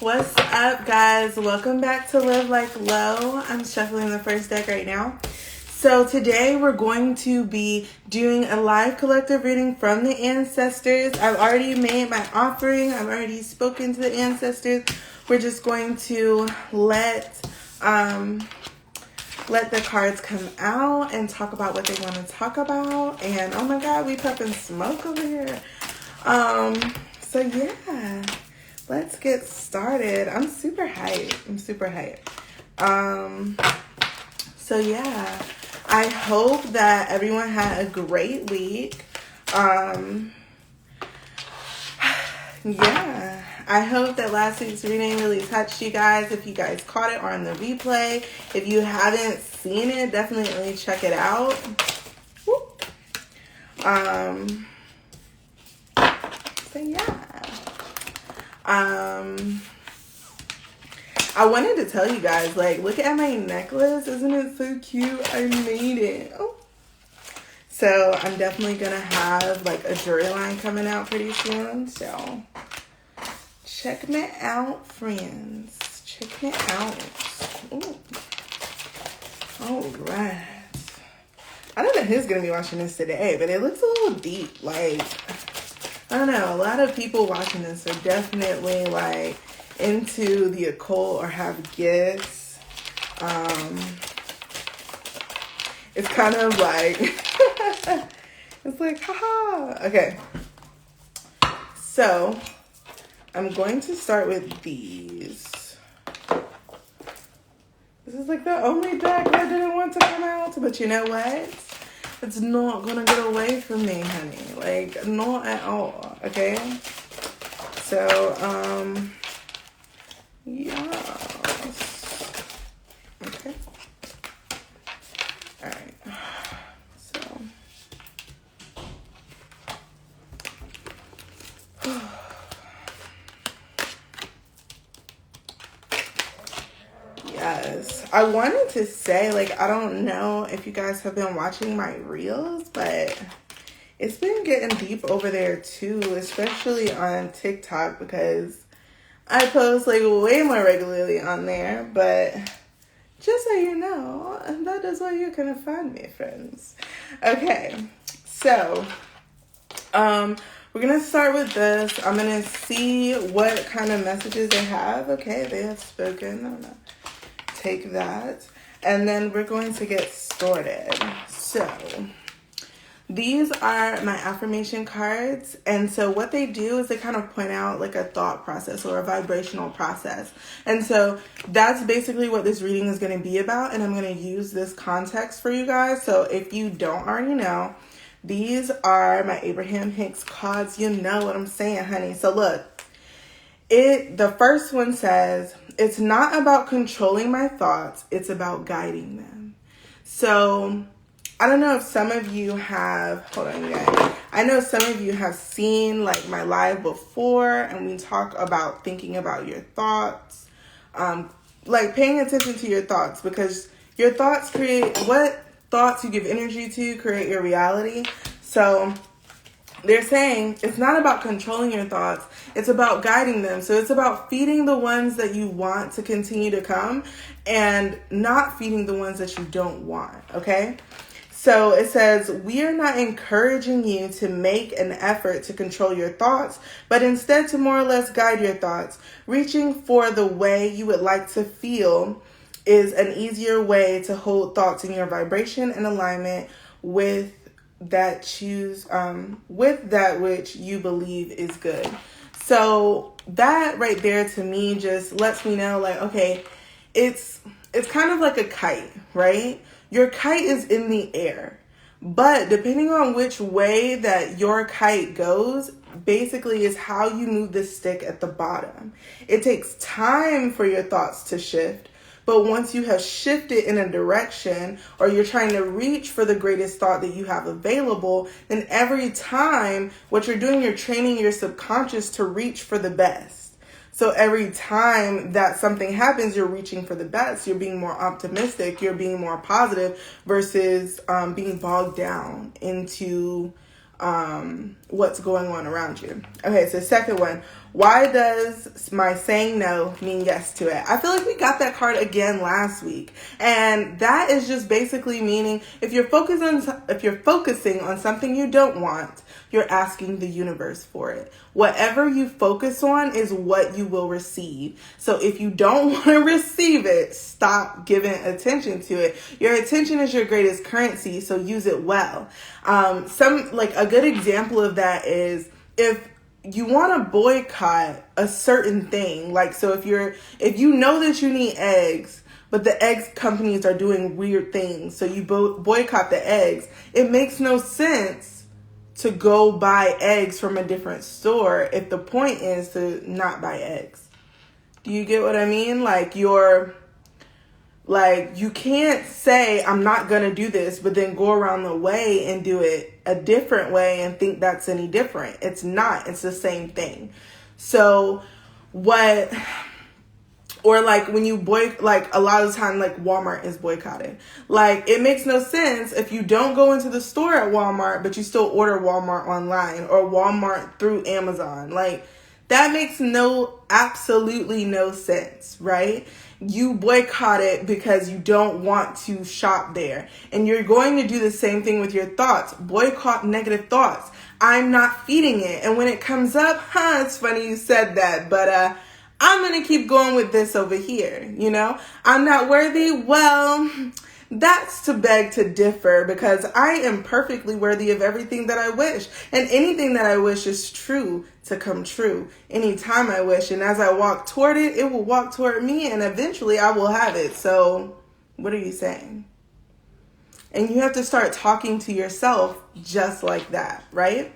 What's up, guys? Welcome back to Live Like Low. I'm shuffling the first deck right now. So today we're going to be doing a live collective reading from the ancestors. I've already made my offering. I've already spoken to the ancestors. We're just going to let the cards come out and talk about what they want to talk about. And oh my God, we puffing smoke over here. So yeah. Let's get started. I'm super hyped. So yeah, I hope that everyone had a great week. Yeah, I hope that last week's reading really touched you guys. If you guys caught it or on the replay, if you haven't seen it, definitely check it out. So yeah. I wanted to tell you guys, like, look at my necklace. Isn't it so cute? I made it. Oh. So I'm definitely gonna have like a jewelry line coming out pretty soon. So check me out, friends. Check me out. Ooh. All right. I don't know who's gonna be watching this today, but it looks a little deep. Like, I don't know, a lot of people watching this are definitely like into the occult or have gifts. It's kind of like, it's like, haha. Okay. So I'm going to start with these. This is like the only deck that didn't want to come out, but you know what? It's not gonna get away from me, honey. Like, not at all, okay? So, yes. Okay. Alright. So. Yes. I wanted to say, like, I don't know if you guys have been watching my reels, but it's been getting deep over there too, especially on TikTok, because I post like way more regularly on there. But just so you know, that is where you're gonna find me, friends. Okay, so we're gonna start with this. I'm gonna see what kind of messages they have. Okay, they have spoken. I'm gonna take that, and then we're going to get started. So these are my affirmation cards, and so what they do is they kind of point out like a thought process or a vibrational process, and so that's basically what this reading is going to be about, and I'm going to use this context for you guys. So if you don't already know, these are my Abraham Hicks cards. You know what I'm saying, honey. So look, the first one says, it's not about controlling my thoughts, it's about guiding them. So I don't know if some of you have, hold on, guys. I know some of you have seen like my live before, and we talk about thinking about your thoughts, like paying attention to your thoughts, because your thoughts create what thoughts you give energy to, create your reality. So they're saying it's not about controlling your thoughts, it's about guiding them. So it's about feeding the ones that you want to continue to come and not feeding the ones that you don't want, okay? So it says, we are not encouraging you to make an effort to control your thoughts, but instead to more or less guide your thoughts. Reaching for the way you would like to feel is an easier way to hold thoughts in your vibration and alignment with that which you believe is good. So that right there to me just lets me know, like, okay, it's kind of like a kite, right? Your kite is in the air, but depending on which way that your kite goes, basically is how you move the stick at the bottom. It takes time for your thoughts to shift, but once you have shifted in a direction, or you're trying to reach for the greatest thought that you have available, then every time what you're doing, you're training your subconscious to reach for the best. So every time that something happens, you're reaching for the best. You're being more optimistic. You're being more positive versus being bogged down into what's going on around you. Okay, so second one. Why does my saying no mean yes to it? I feel like we got that card again last week. And that is just basically meaning if you're focusing on something you don't want, you're asking the universe for it. Whatever you focus on is what you will receive. So if you don't want to receive it, stop giving attention to it. Your attention is your greatest currency, so use it well. A good example of that is if you want to boycott a certain thing, if you know that you need eggs, but the eggs companies are doing weird things, so you boycott the eggs, it makes no sense to go buy eggs from a different store if the point is to not buy eggs. Do you get what I mean? You can't say, I'm not going to do this, but then go around the way and do it a different way and think that's any different. It's not. It's the same thing. So when you a lot of the time, Walmart is boycotted. It makes no sense if you don't go into the store at Walmart, but you still order Walmart online or Walmart through Amazon. That makes absolutely no sense, right? You boycott it because you don't want to shop there. And you're going to do the same thing with your thoughts. Boycott negative thoughts. I'm not feeding it. And when it comes up, it's funny you said that, but I'm going to keep going with this over here, I'm not worthy. Well, that's to beg to differ because I am perfectly worthy of everything that I wish. And anything that I wish is true to come true anytime I wish. And as I walk toward it, it will walk toward me and eventually I will have it. So what are you saying? And you have to start talking to yourself just like that, right?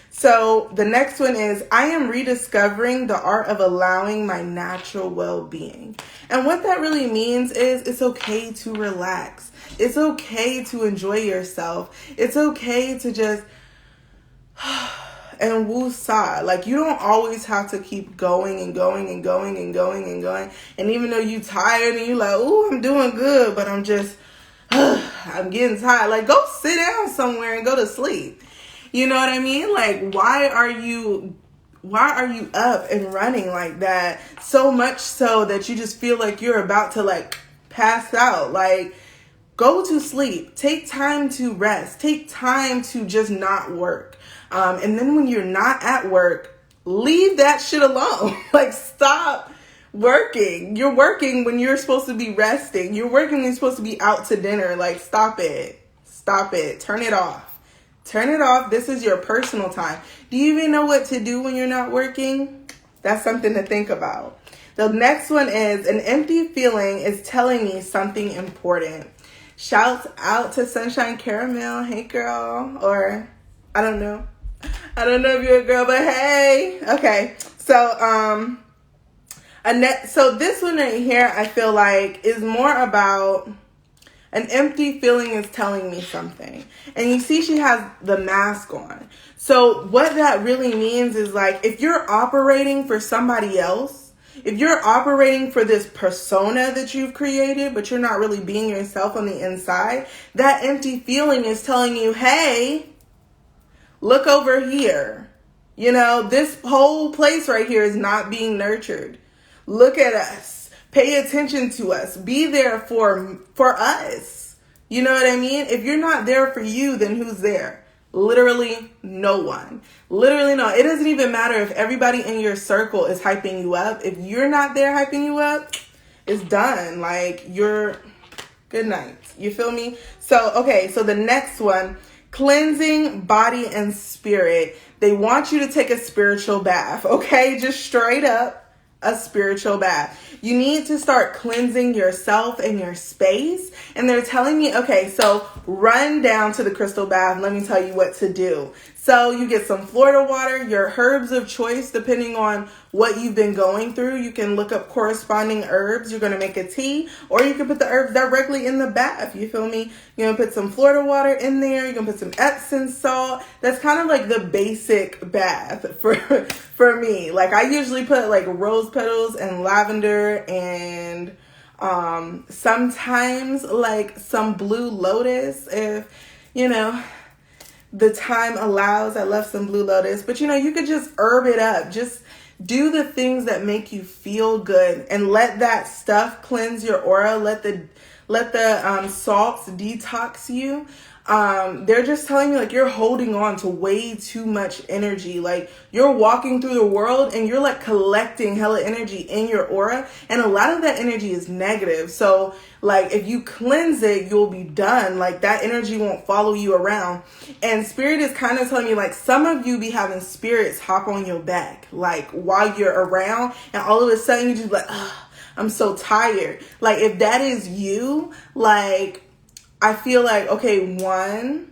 So the next one is, I am rediscovering the art of allowing my natural well-being. And what that really means is it's okay to relax. It's okay to enjoy yourself. It's okay to just and woo-sa. You don't always have to keep going and going and going and going and going. And even though you're tired and you're like, ooh, I'm doing good, but I'm just, I'm getting tired. Go sit down somewhere and go to sleep. You know what I mean? Why are you up and running like that? So much so that you just feel like you're about to pass out. Go to sleep. Take time to rest. Take time to just not work. And then when you're not at work, leave that shit alone. Stop working. You're working when you're supposed to be resting. You're working when you're supposed to be out to dinner. Stop it. Stop it. Turn it off. Turn it off. This is your personal time. Do you even know what to do when you're not working? That's something to think about. The next one is, an empty feeling is telling me something important. Shouts out to Sunshine Caramel. Hey, girl. Or, I don't know. I don't know if you're a girl, but hey. Okay. So, so this one right here, I feel like is more about an empty feeling is telling me something. And you see she has the mask on. So what that really means is if you're operating for somebody else, if you're operating for this persona that you've created, but you're not really being yourself on the inside, that empty feeling is telling you, hey, look over here. This whole place right here is not being nurtured. Look at us. Pay attention to us. Be there for us. You know what I mean? If you're not there for you, then who's there? Literally no one. Literally no. It doesn't even matter if everybody in your circle is hyping you up. If you're not there hyping you up, it's done. You're good night. You feel me? So the next one, cleansing body and spirit. They want you to take a spiritual bath, okay? Just straight up. A spiritual bath. You need to start cleansing yourself and your space. And they're telling me, okay, so run down to the crystal bath. Let me tell you what to do. So you get some Florida water, your herbs of choice, depending on what you've been going through. You can look up corresponding herbs. You're going to make a tea, or you can put the herbs directly in the bath. You feel me? You're going to put some Florida water in there. You're going to put some Epsom salt. That's kind of the basic bath for me. I usually put rose petals and lavender and sometimes some blue lotus if, the time allows. I love some blue lotus, but you could just herb it up. Just Do the things that make you feel good and let that stuff cleanse your aura. Let the salts detox you. They're just telling me like you're holding on to way too much energy. Like you're walking through the world and you're like collecting hella energy in your aura, and a lot of that energy is negative. So like if you cleanse it, you'll be done. Like that energy won't follow you around. And spirit is kind of telling me like some of you be having spirits hop on your back like while you're around, and all of a sudden you just like, I'm so tired. Like if that is you, like I feel like, okay, one,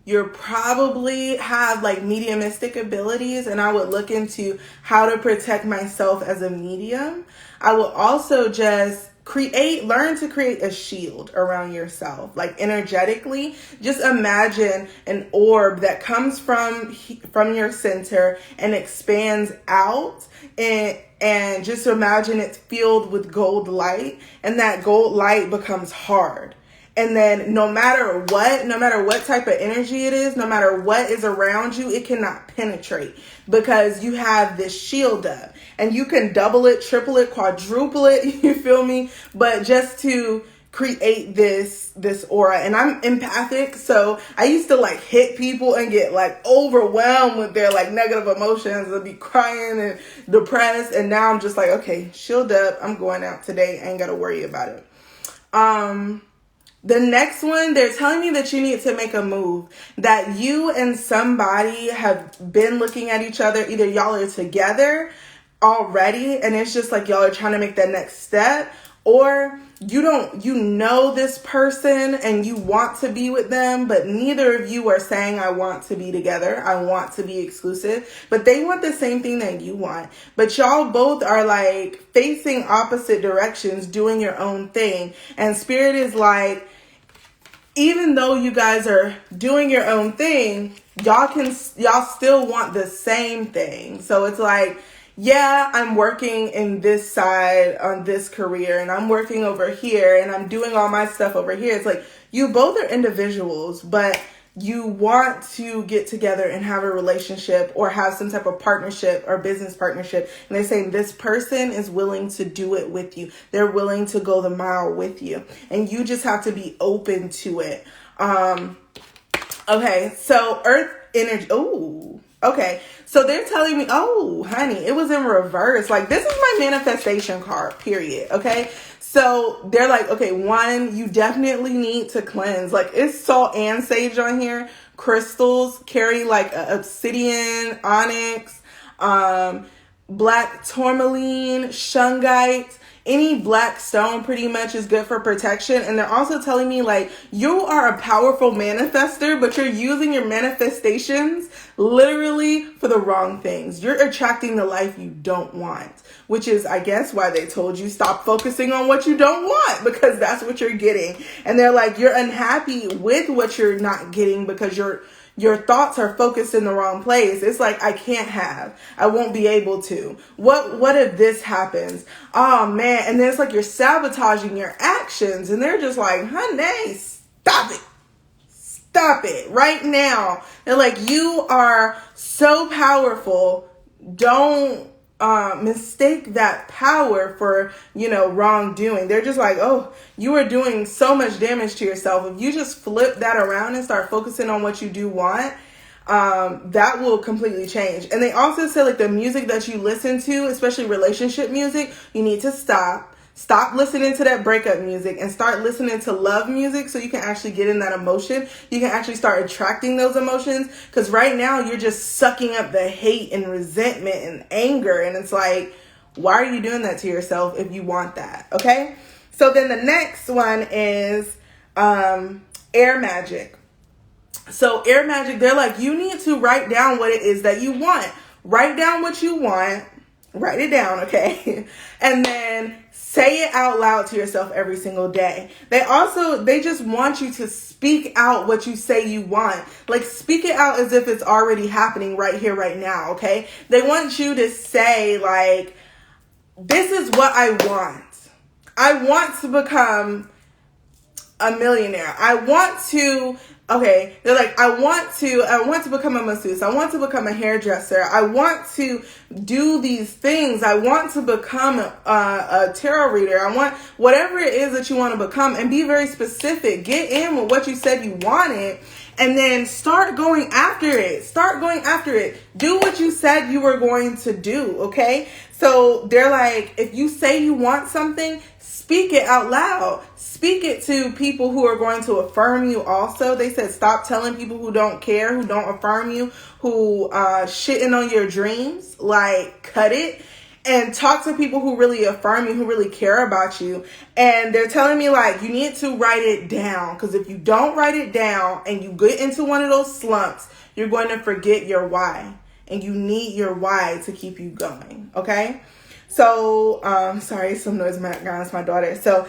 you probably have like mediumistic abilities, and I would look into how to protect myself as a medium. I will also just learn to create a shield around yourself, like energetically. Just imagine an orb that comes from your center and expands out, and just imagine it's filled with gold light, and that gold light becomes hard. And then no matter what type of energy it is, no matter what is around you, it cannot penetrate because you have this shield up, and you can double it, triple it, quadruple it, you feel me? But just to create this aura. And I'm empathic, so I used to like hit people and get like overwhelmed with their like negative emotions and be crying and depressed. And now I'm just like, okay, shield up. I'm going out today. I ain't got to worry about it. The next one, they're telling me that you need to make a move, that you and somebody have been looking at each other. Either y'all are together already and it's just like y'all are trying to make that next step, or you know this person and you want to be with them, but neither of you are saying, I want to be together, I want to be exclusive, but they want the same thing that you want. But y'all both are like facing opposite directions, doing your own thing. And spirit is like, even though you guys are doing your own thing, y'all still want the same thing. So it's like, yeah, I'm working in this side on this career, and I'm working over here, and I'm doing all my stuff over here. It's like you both are individuals, but you want to get together and have a relationship or have some type of partnership or business partnership. And they're saying this person is willing to do it with you. They're willing to go the mile with you, and you just have to be open to it. Okay, so earth energy. Oh, okay. So they're telling me, oh, honey, it was in reverse. Like, this is my manifestation card, period. Okay. So they're like, okay, one, you definitely need to cleanse. Like, it's salt and sage on here. Crystals carry like obsidian, onyx, black tourmaline, shungite. Any black stone pretty much is good for protection. And they're also telling me like you are a powerful manifester, but you're using your manifestations literally for the wrong things. You're attracting the life you don't want, which is, I guess, why they told you stop focusing on what you don't want, because that's what you're getting. And they're like, you're unhappy with what you're not getting because your thoughts are focused in the wrong place. It's like, I won't be able to. What if this happens? Oh man. And then it's like you're sabotaging your actions, and they're just like, honey, stop it right now. They're like, you are so powerful. Don't mistake that power for, wrongdoing. They're just like, oh, you are doing so much damage to yourself. If you just flip that around and start focusing on what you do want, that will completely change. And they also say like the music that you listen to, especially relationship music, you need to stop listening to that breakup music and start listening to love music, so you can actually get in that emotion. You can actually start attracting those emotions, because right now you're just sucking up the hate and resentment and anger. And it's like, why are you doing that to yourself if you want that? Okay. So then the next one is air magic. So air magic, they're like, you need to write down what it is that you want. Write down what you want. Write it down, okay? And then say it out loud to yourself every single day. They just want you to speak out what you say you want. Like, speak it out as if it's already happening right here, right now, okay? They want you to say, like, this is what I want. I want to become a millionaire. I want to Okay, they're like, I want to become a masseuse. I want to become a hairdresser. I want to do these things. I want to become a tarot reader. I want whatever it is that you want to become, and be very specific. Get in with what you said you wanted, and then start going after it. Start going after it. Do what you said you were going to do, okay? So they're like, if you say you want something, speak it out loud. Speak it to people who are going to affirm you also. They said stop telling people who don't care, who don't affirm you, who shitting on your dreams. Like, cut it. And talk to people who really affirm you, who really care about you. And they're telling me, like, you need to write it down. Because if you don't write it down and you get into one of those slumps, you're going to forget your why. And you need your why to keep you going. Okay? So, sorry, some noise in the background. It's my daughter. So,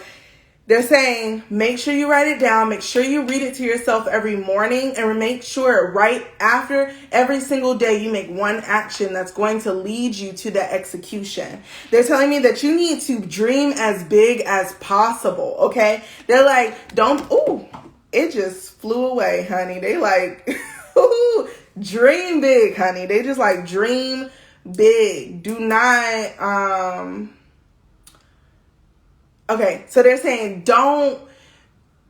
they're saying, make sure you write it down. Make sure you read it to yourself every morning, and make sure right after every single day you make one action that's going to lead you to the execution. They're telling me that you need to dream as big as possible. Okay. They're like, it just flew away, honey. They like, dream big, honey. They just like dream big. Do not, okay, so they're saying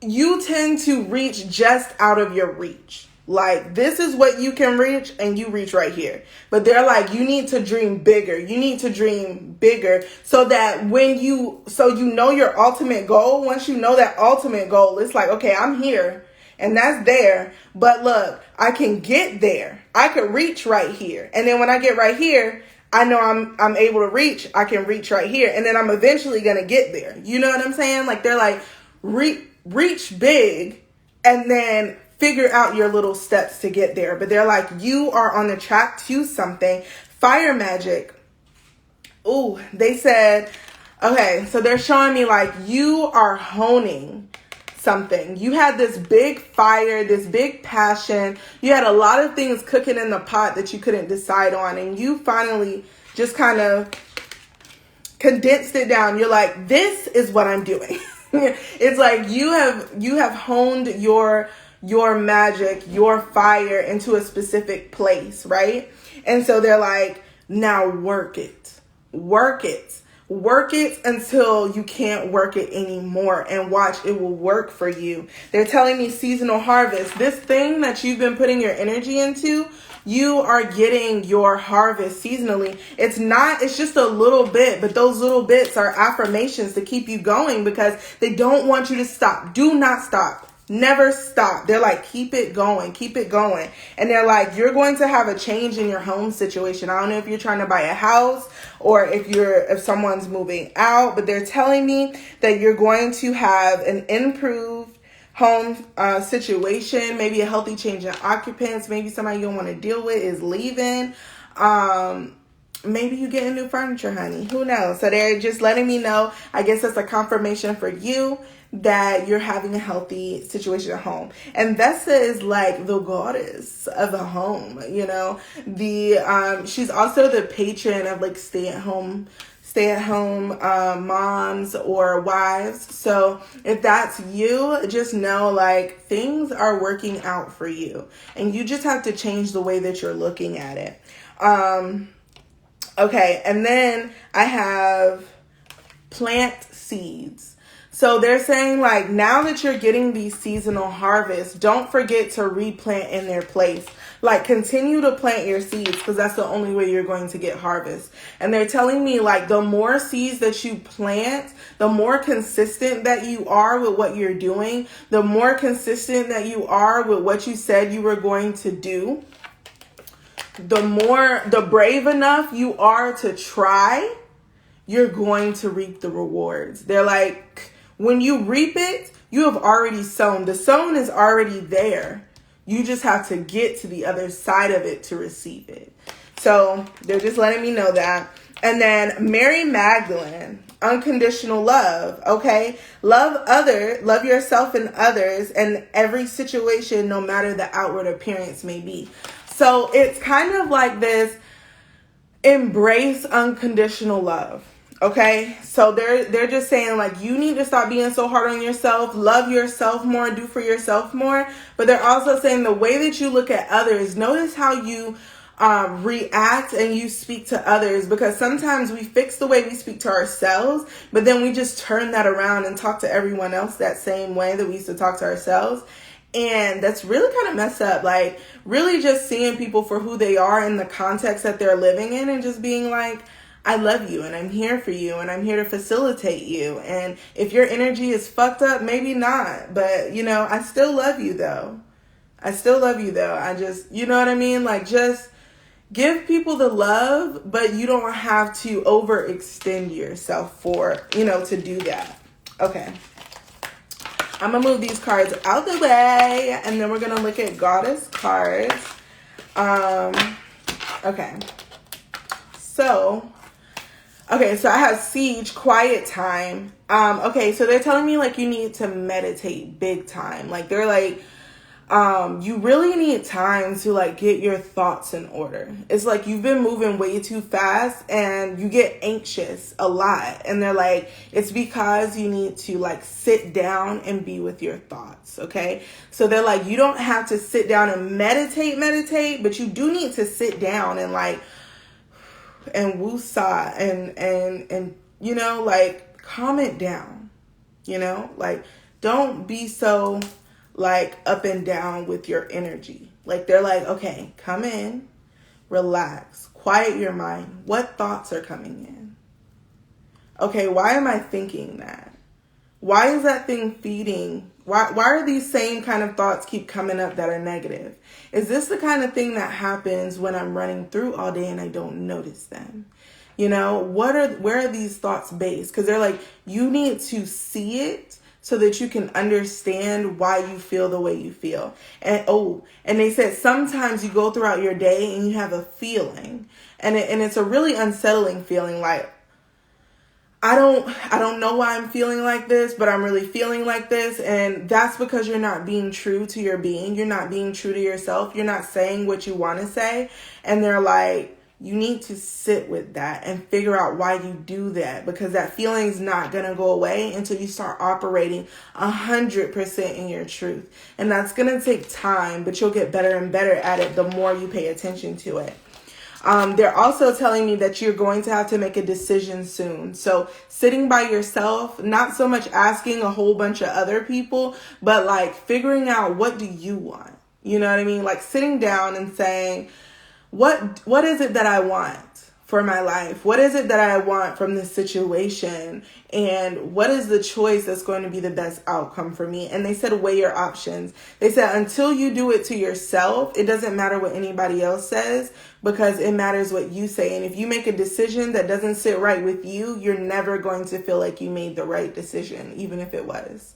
you tend to reach just out of your reach. Like, this is what you can reach, and you reach right here. But they're like, you need to dream bigger. You need to dream bigger so that you know your ultimate goal. Once you know that ultimate goal, it's like, okay, I'm here and that's there. But look, I can get there. I could reach right here. And then when I get right here, I know I'm able to reach. I can reach right here, and then I'm eventually going to get there. You know what I'm saying? Like, they're like, reach big and then figure out your little steps to get there. But they're like, you are on the track to something. Fire magic. Ooh, they said, okay, so they're showing me like you are honing something. You had this big fire, this big passion. You had a lot of things cooking in the pot that you couldn't decide on, and you finally just kind of condensed it down. You're like, this is what I'm doing. It's like you have honed your magic, your fire into a specific place, right? And so they're like, now work it. Work it. Work it until you can't work it anymore, and watch, it will work for you. They're telling me seasonal harvest. This thing that you've been putting your energy into, you are getting your harvest seasonally. It's just a little bit, but those little bits are affirmations to keep you going, because they don't want you to stop. Do not stop. Never stop. They're like, keep it going, keep it going. And they're like, you're going to have a change in your home situation. I don't know if you're trying to buy a house or if someone's moving out, but they're telling me that you're going to have an improved home situation, maybe a healthy change in occupants, maybe somebody you don't want to deal with is leaving. Maybe you get new furniture, honey. Who knows? So they're just letting me know. I guess that's a confirmation for you that you're having a healthy situation at home. And Vesta is like the goddess of the home, you know. She's also the patron of like stay-at-home moms or wives. So if that's you, just know like things are working out for you, and you just have to change the way that you're looking at it. Okay, and then I have plant seeds. So they're saying like, now that you're getting these seasonal harvests, don't forget to replant in their place. Like, continue to plant your seeds, because that's the only way you're going to get harvest. And they're telling me like, the more seeds that you plant, the more consistent that you are with what you're doing, the more consistent that you are with what you said you were going to do, the brave enough you are to try, you're going to reap the rewards. They're like, when you reap it, you have already sown. The sown is already there. You just have to get to the other side of it to receive it. So they're just letting me know that. And then Mary Magdalene, unconditional love. Okay. Love yourself and others in every situation, no matter the outward appearance may be. So it's kind of like this, embrace unconditional love. Okay, so they're just saying like you need to stop being so hard on yourself, love yourself more, do for yourself more. But they're also saying the way that you look at others, notice how you react and you speak to others, because sometimes we fix the way we speak to ourselves, but then we just turn that around and talk to everyone else that same way that we used to talk to ourselves. And that's really kind of messed up. Like really just seeing people for who they are in the context that they're living in and just being like, I love you and I'm here for you and I'm here to facilitate you. And if your energy is fucked up, maybe not. But, I still love you though. I still love you though. I just, you know what I mean? Like just give people the love, but you don't have to overextend yourself for, to do that. Okay. I'm going to move these cards out the way and then we're going to look at Goddess cards. Okay. So I have Siege, quiet time. So they're telling me like you need to meditate big time. Like they're like, you really need time to like get your thoughts in order. It's like you've been moving way too fast and you get anxious a lot. And they're like, it's because you need to like sit down and be with your thoughts. Okay. So they're like, you don't have to sit down and meditate, but you do need to sit down and like, and woosah and like calm it down, like don't be so like up and down with your energy. Like they're like, okay, come in, relax, quiet your mind. What thoughts are coming in? Okay, why am I thinking that? Why is that thing feeding? Why are these same kind of thoughts keep coming up that are negative? Is this the kind of thing that happens when I'm running through all day and I don't notice them? Where are these thoughts based? Because they're like, you need to see it so that you can understand why you feel the way you feel. And they said sometimes you go throughout your day and you have a feeling, and it's a really unsettling feeling, like I don't know why I'm feeling like this, but I'm really feeling like this. And that's because you're not being true to your being. You're not being true to yourself. You're not saying what you want to say. And they're like, you need to sit with that and figure out why you do that, because that feeling is not going to go away until you start operating 100% in your truth. And that's going to take time, but you'll get better and better at it the more you pay attention to it. They're also telling me that you're going to have to make a decision soon. So sitting by yourself, not so much asking a whole bunch of other people, but like figuring out, what do you want? You know what I mean? Like sitting down and saying, what is it that I want for my life? What is it that I want from this situation? And what is the choice that's going to be the best outcome for me? And they said, weigh your options. They said, until you do it to yourself, it doesn't matter what anybody else says, because it matters what you say. And if you make a decision that doesn't sit right with you, you're never going to feel like you made the right decision, even if it was.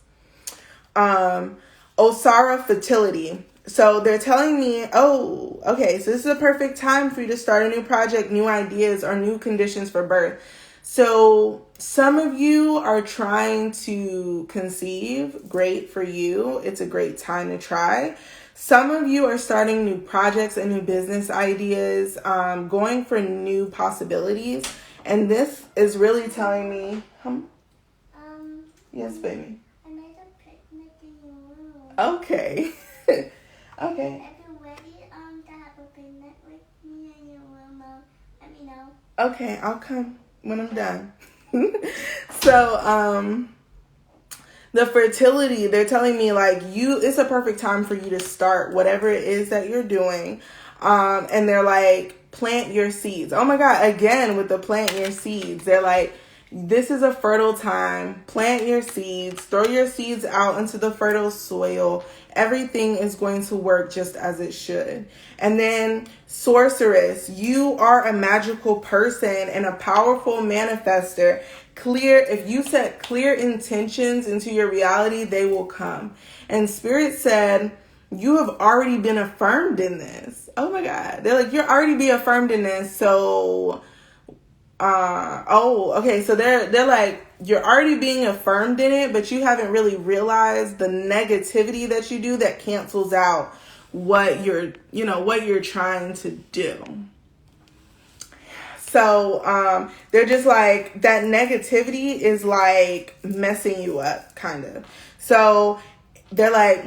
Osara, fertility. So they're telling me, so this is a perfect time for you to start a new project, new ideas, or new conditions for birth. So some of you are trying to conceive. Great for you. It's a great time to try. Some of you are starting new projects and new business ideas, going for new possibilities. And this is really telling me, yes, baby. I made a picnic in your room. Okay. Okay. If you're ready to have a picnic with me in your room, let me know. Okay, I'll come when I'm done. So, the fertility, they're telling me like it's a perfect time for you to start whatever it is that you're doing. And they're like, plant your seeds. Oh my God, again with the plant your seeds. They're like, this is a fertile time. Plant your seeds, throw your seeds out into the fertile soil. Everything is going to work just as it should. And then sorceress, you are a magical person and a powerful manifester. If you set clear intentions into your reality, they will come. And Spirit said, you have already been affirmed in this. Oh my God. They're like, you're already being affirmed in this. So, so they're like, you're already being affirmed in it, but you haven't really realized the negativity that you do that cancels out what you're trying to do. So they're just like, that negativity is like messing you up, kind of. So they're like,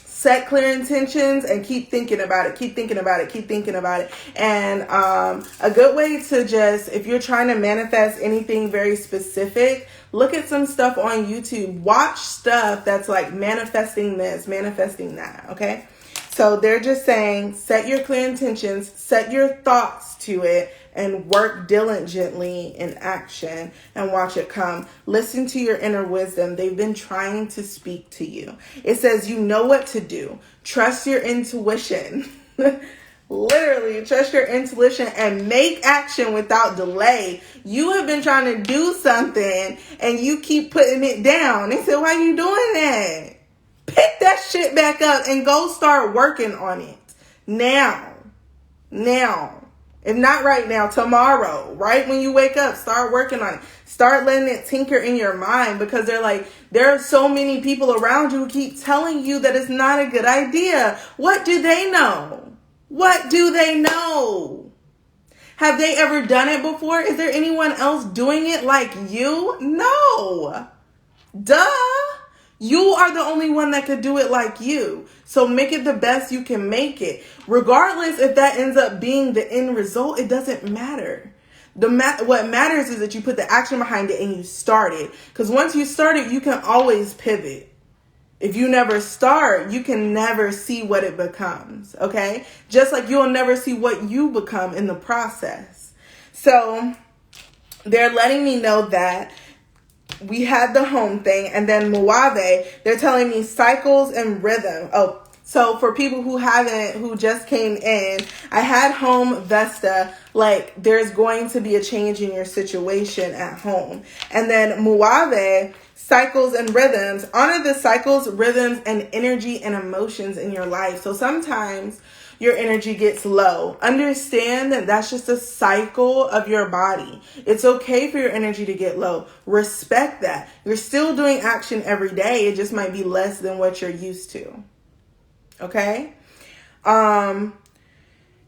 set clear intentions and keep thinking about it, keep thinking about it, keep thinking about it. And a good way to just, if you're trying to manifest anything very specific, look at some stuff on YouTube. Watch stuff that's like manifesting this, manifesting that, okay? So they're just saying, set your clear intentions, set your thoughts to it, and work diligently in action and watch it come. Listen to your inner wisdom. They've been trying to speak to you. It says you know what to do. Trust your intuition. Literally, trust your intuition and make action without delay. You have been trying to do something and you keep putting it down. They said, why are you doing that? Pick that shit back up and go start working on it. Now. If not right now, tomorrow, right when you wake up, start working on it. Start letting it tinker in your mind, because they're like, there are so many people around you who keep telling you that it's not a good idea. What do they know? What do they know? Have they ever done it before? Is there anyone else doing it like you? No. Duh. You are the only one that could do it like you. So make it the best you can make it. Regardless if that ends up being the end result, it doesn't matter. What matters is that you put the action behind it and you start it. Because once you start it, you can always pivot. If you never start, you can never see what it becomes. Okay? Just like you'll never see what you become in the process. So they're letting me know that we had the home thing, and then Muave, they're telling me cycles and rhythm. Oh, so for people who just came in, I had home Vesta, like there's going to be a change in your situation at home. And then Muave, cycles and rhythms, honor the cycles, rhythms, and energy and emotions in your life. So sometimes your energy gets low. Understand that that's just a cycle of your body. It's okay for your energy to get low. Respect that. You're still doing action every day. It just might be less than what you're used to. Okay?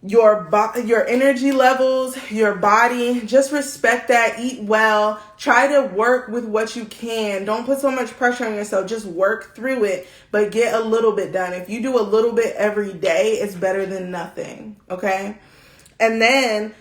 Your energy levels, your body, just respect that. Eat well. Try to work with what you can. Don't put so much pressure on yourself. Just work through it, but get a little bit done. If you do a little bit every day, it's better than nothing. Okay? And then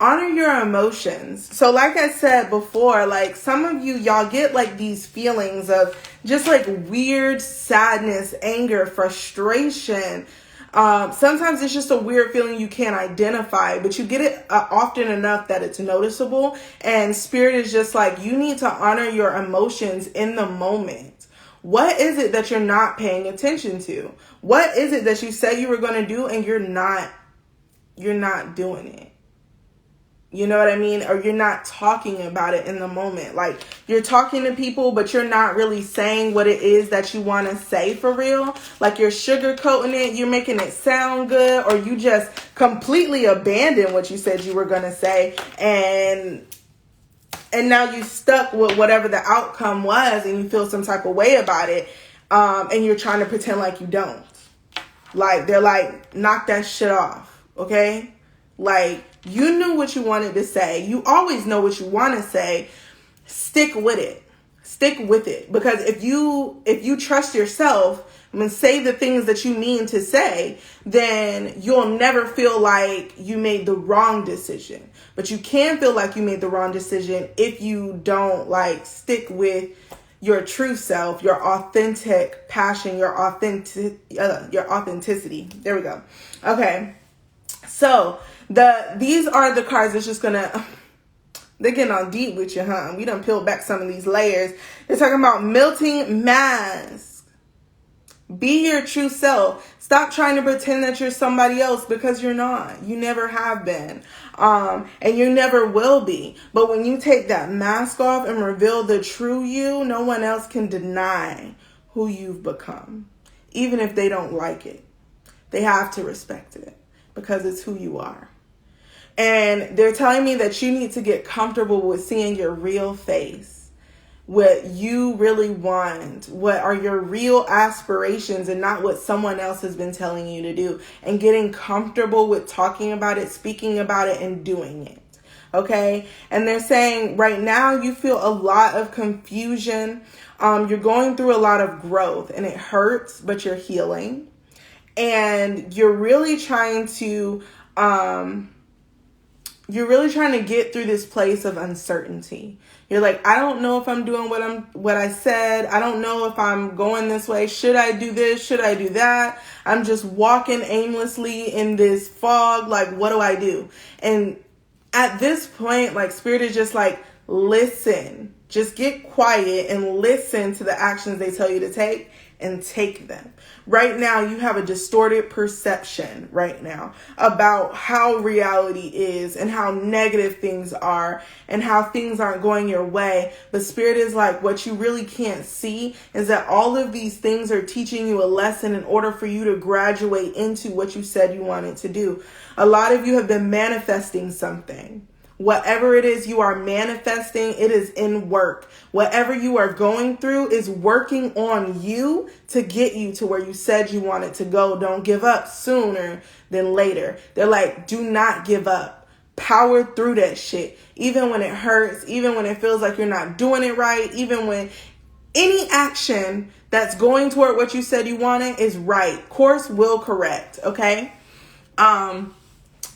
honor your emotions. So like I said before, like some of y'all get like these feelings of just like weird sadness, anger, frustration. Sometimes it's just a weird feeling you can't identify, but you get it often enough that it's noticeable. And Spirit is just like, you need to honor your emotions in the moment. What is it that you're not paying attention to? What is it that you said you were going to do and you're not doing it? You know what I mean? Or you're not talking about it in the moment. Like you're talking to people, but you're not really saying what it is that you want to say for real. Like you're sugarcoating it. You're making it sound good, or you just completely abandon what you said you were going to say. And now you stuck with whatever the outcome was and you feel some type of way about it. And you're trying to pretend like you don't. Like they're like, knock that shit off. Okay? Like, you knew what you wanted to say. You always know what you want to say. Stick with it. Stick with it. Because if you trust yourself and say the things that you mean to say, then you'll never feel like you made the wrong decision. But you can feel like you made the wrong decision if you don't like stick with your true self, your authentic passion, your authenticity. There we go. Okay. So these are the cards that's just gonna, they're getting all deep with you, huh? We done peeled back some of these layers. They're talking about melting mask. Be your true self. Stop trying to pretend that you're somebody else, because you're not. You never have been. And you never will be. But when you take that mask off and reveal the true you, no one else can deny who you've become. Even if they don't like it. They have to respect it, because it's who you are. And they're telling me that you need to get comfortable with seeing your real face, what you really want, what are your real aspirations, and not what someone else has been telling you to do, and getting comfortable with talking about it, speaking about it, and doing it. Okay. And they're saying right now you feel a lot of confusion. You're going through a lot of growth and it hurts, but you're healing. And you're really trying to get through this place of uncertainty. You're like, I don't know if I'm doing what I said. I don't know if I'm going this way. Should I do this? Should I do that? I'm just walking aimlessly in this fog. Like, what do I do? And at this point, like, Spirit is just like, listen. Just get quiet and listen to the actions they tell you to take and take them. Right now, you have a distorted perception right now about how reality is and how negative things are and how things aren't going your way. But Spirit is like, what you really can't see is that all of these things are teaching you a lesson in order for you to graduate into what you said you wanted to do. A lot of you have been manifesting something. Whatever it is you are manifesting, it is in work. Whatever you are going through is working on you to get you to where you said you wanted to go. Don't give up sooner than later. They're like, do not give up. Power through that shit. Even when it hurts, even when it feels like you're not doing it right, even when any action that's going toward what you said you wanted is right. Course will correct, okay?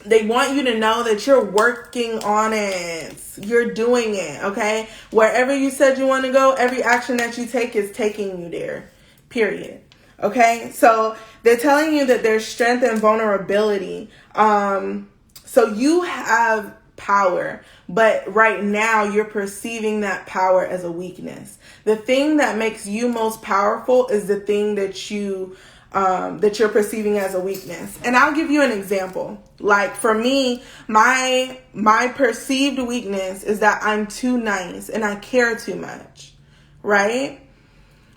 They want you to know that you're working on it. You're doing it, okay? Wherever you said you want to go, every action that you take is taking you there, period. Okay? So they're telling you that there's strength and vulnerability. So you have power, but right now you're perceiving that power as a weakness. The thing that makes you most powerful is the thing that you're perceiving as a weakness. And I'll give you an example. Like for me, my perceived weakness is that I'm too nice and I care too much, right?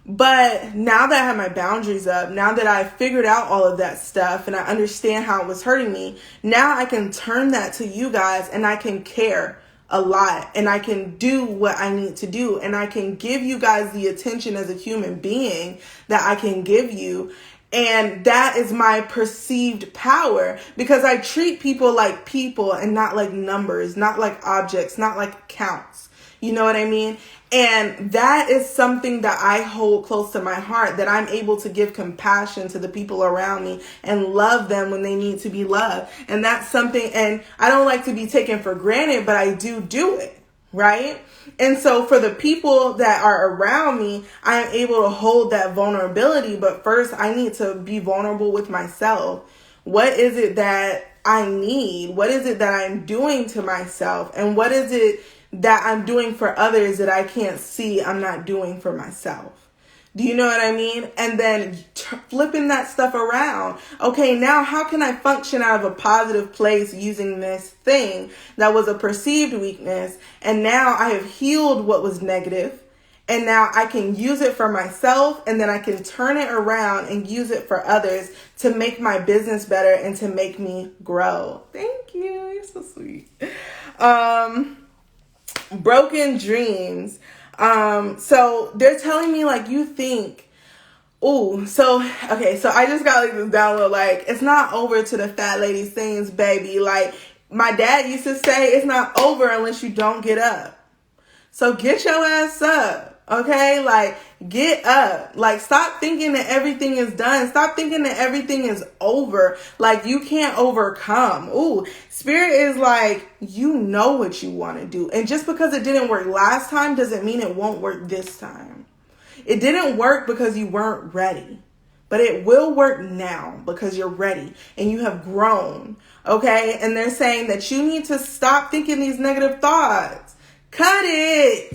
But now that I have my boundaries up, now that I've figured out all of that stuff and I understand how it was hurting me, now I can turn that to you guys and I can care a lot and I can do what I need to do and I can give you guys the attention as a human being that I can give you. And that is my perceived power because I treat people like people and not like numbers, not like objects, not like counts. You know what I mean? And that is something that I hold close to my heart, that I'm able to give compassion to the people around me and love them when they need to be loved. And that's something, and I don't like to be taken for granted, but I do it. Right? And so for the people that are around me, I am able to hold that vulnerability. But first, I need to be vulnerable with myself. What is it that I need? What is it that I'm doing to myself? And what is it that I'm doing for others that I can't see I'm not doing for myself? Do you know what I mean? And then flipping that stuff around. Okay, now how can I function out of a positive place using this thing that was a perceived weakness? And now I have healed what was negative. And now I can use it for myself. And then I can turn it around and use it for others to make my business better and to make me grow. Thank you. You're so sweet. Broken dreams. So they're telling me like you think, so I just got like this download, like it's not over to the fat lady sings, baby. Like my dad used to say, it's not over unless you don't get up. So get your ass up, okay? Like get up. Like stop thinking that everything is done. Stop thinking that everything is over. Like you can't overcome. Spirit is like, you know what you want to do. And just because it didn't work last time doesn't mean it won't work this time. It didn't work because you weren't ready. But it will work now because you're ready and you have grown, okay? And they're saying that you need to stop thinking these negative thoughts. Cut it.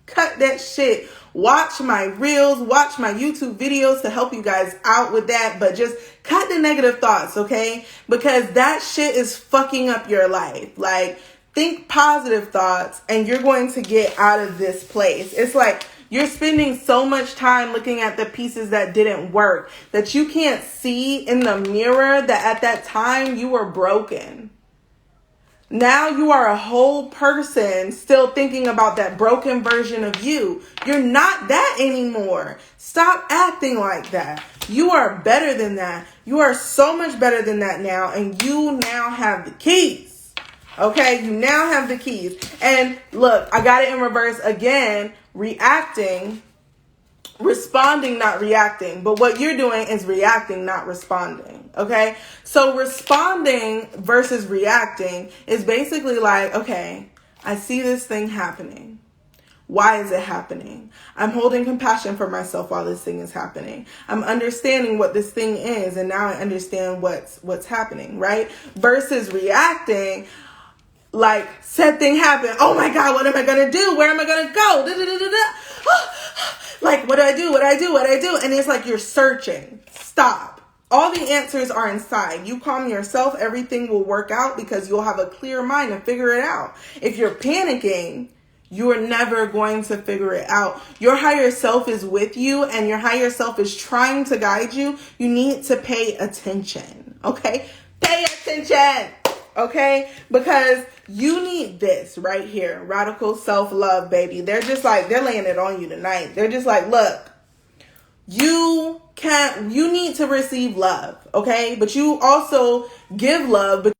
Cut that shit. Watch my reels, watch my YouTube videos to help you guys out with that. But just cut the negative thoughts, okay? Because that shit is fucking up your life. Like, think positive thoughts and you're going to get out of this place. It's like you're spending so much time looking at the pieces that didn't work that you can't see in the mirror that at that time you were broken. Now you are a whole person still thinking about that broken version of you. You're not that anymore. Stop acting like that. You are better than that. You are so much better than that now. And you now have the keys. Okay, you now have the keys. And look, I got it in reverse again. Reacting, responding, not reacting. But what you're doing is reacting, not responding. Okay, so responding versus reacting is basically like, okay, I see this thing happening. Why is it happening? I'm holding compassion for myself while this thing is happening. I'm understanding what this thing is, and now I understand what's happening, right? Versus reacting, like, said thing happened. Oh my God, what am I gonna do? Where am I gonna go? Da, da, da, da, da. Like, what do I do? What do I do? What do I do? And it's like you're searching. Stop. All the answers are inside. You calm yourself, everything will work out because you'll have a clear mind and figure it out. If you're panicking, you are never going to figure it out. Your higher self is with you and your higher self is trying to guide you. You need to pay attention, okay? Pay attention, okay? Because you need this right here. Radical self-love, baby. They're laying it on you tonight. They're just like, look, you need to receive love, okay? But you also give love.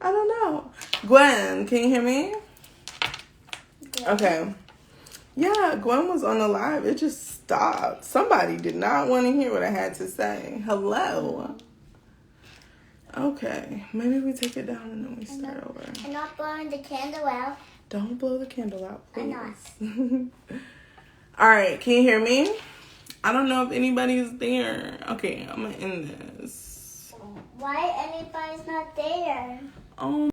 I don't know. Gwen, can you hear me? Yeah. Okay. Yeah, Gwen was on the live. It just stopped. Somebody did not want to hear what I had to say. Hello. Okay. Maybe we take it down and then we start over. I'm not blowing the candle out. Don't blow the candle out, please. I'm not. All right. Can you hear me? I don't know if anybody's there. Okay, I'm going to end this. Why anybody's not there? Oh.